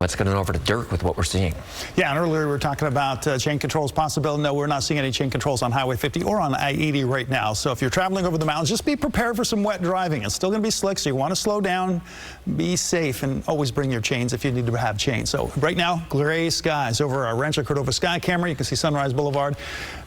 Let's get it over to Dirk with what we're seeing. Yeah, and earlier we were talking about chain controls possibility. No, we're not seeing any chain controls on Highway 50 or on I-80 right now. So if you're traveling over the mountains, just be prepared for some wet driving. It's still going to be slick, so you want to slow down, be safe, and always bring your chains if you need to have chains. So right now, gray skies over our Rancho Cordova sky camera. You can see Sunrise Boulevard.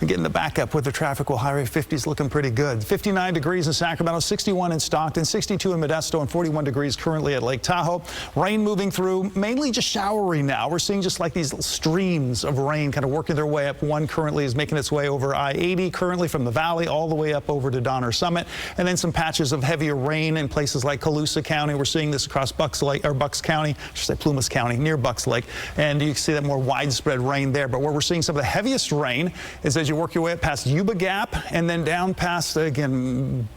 And getting the backup with the traffic while Highway 50 is looking pretty good. 59 degrees in Sacramento, 61 in Stockton, 62 in Modesto, and 41 degrees currently at Lake Tahoe. Rain moving through, mainly just showery now. We're seeing just like these streams of rain kind of working their way up. One currently is making its way over I-80 currently from the valley all the way up over to Donner Summit, and then some patches of heavier rain in places like Colusa County. We're seeing this across Bucks Lake, or Bucks County, I should say Plumas County, near Bucks Lake, and you can see that more widespread rain there. But where we're seeing some of the heaviest rain is as you work your way up past Yuba Gap and then down past, again,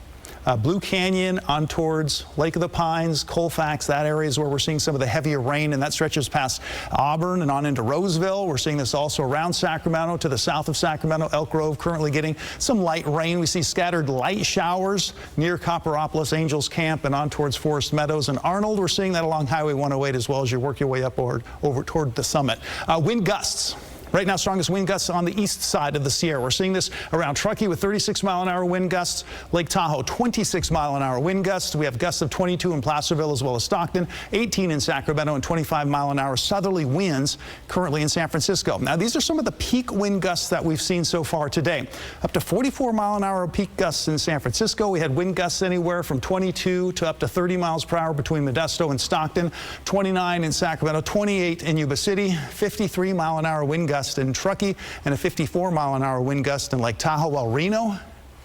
Blue Canyon on towards Lake of the Pines, Colfax. That area is where we're seeing some of the heavier rain, and that stretches past Auburn and on into Roseville. We're seeing this also around Sacramento to the south of Sacramento. Elk Grove currently getting some light rain. We see scattered light showers near Copperopolis, Angels Camp, and on towards Forest Meadows and Arnold. We're seeing that along Highway 108 as well as you work your way up over toward the summit. Wind gusts. Right now, strongest wind gusts on the east side of the Sierra. We're seeing this around Truckee with 36-mile-an-hour wind gusts. Lake Tahoe, 26-mile-an-hour wind gusts. We have gusts of 22 in Placerville as well as Stockton, 18 in Sacramento, and 25-mile-an-hour southerly winds currently in San Francisco. Now, these are some of the peak wind gusts that we've seen so far today. Up to 44-mile-an-hour peak gusts in San Francisco. We had wind gusts anywhere from 22 to up to 30 miles per hour between Modesto and Stockton, 29 in Sacramento, 28 in Yuba City, 53-mile-an-hour wind gusts in Truckee, and a 54-mile-an-hour wind gust in Lake Tahoe, while Reno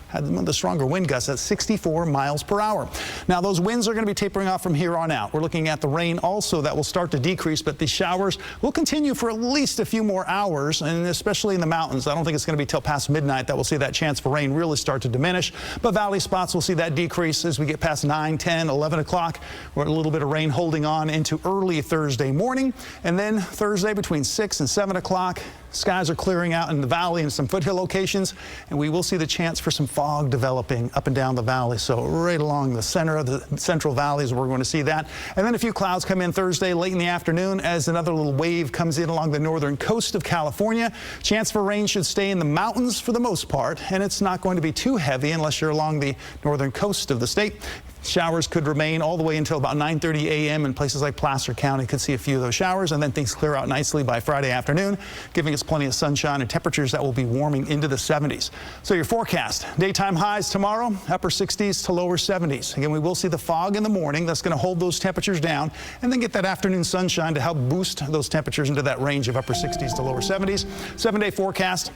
had one of the stronger wind gusts at 64 miles per hour. Now, those winds are going to be tapering off from here on out. We're looking at the rain also that will start to decrease, but the showers will continue for at least a few more hours, and especially in the mountains. I don't think it's going to be till past midnight that we'll see that chance for rain really start to diminish, but valley spots will see that decrease as we get past 9, 10, 11 o'clock. We're a little bit of rain holding on into early Thursday morning, and then Thursday between 6 and 7 o'clock. Skies are clearing out in the valley and some foothill locations, and we will see the chance for some fog developing up and down the valley. So right along the center of the Central Valley is where we're going to see that. And then a few clouds come in Thursday late in the afternoon as another little wave comes in along the northern coast of California. Chance for rain should stay in the mountains for the most part, and it's not going to be too heavy unless you're along the northern coast of the state. Showers could remain all the way until about 9:30 a.m. in places like Placer County. Could see a few of those showers, and then things clear out nicely by Friday afternoon, giving us plenty of sunshine and temperatures that will be warming into the 70s. So your forecast, daytime highs tomorrow, upper 60s to lower 70s. Again, we will see the fog in the morning. That's going to hold those temperatures down, and then get that afternoon sunshine to help boost those temperatures into that range of upper 60s to lower 70s. 7-day forecast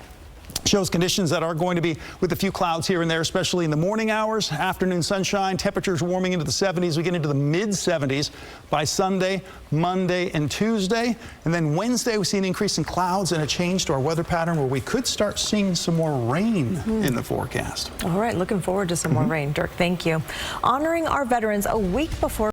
shows conditions that are going to be with a few clouds here and there, especially in the morning hours. Afternoon sunshine, temperatures warming into the 70s. We get into the mid-70s by Sunday, Monday, and Tuesday. And then Wednesday, we see an increase in clouds and a change to our weather pattern where we could start seeing some more rain in the forecast. All right, looking forward to some more rain. Dirk, thank you. Honoring our veterans a week before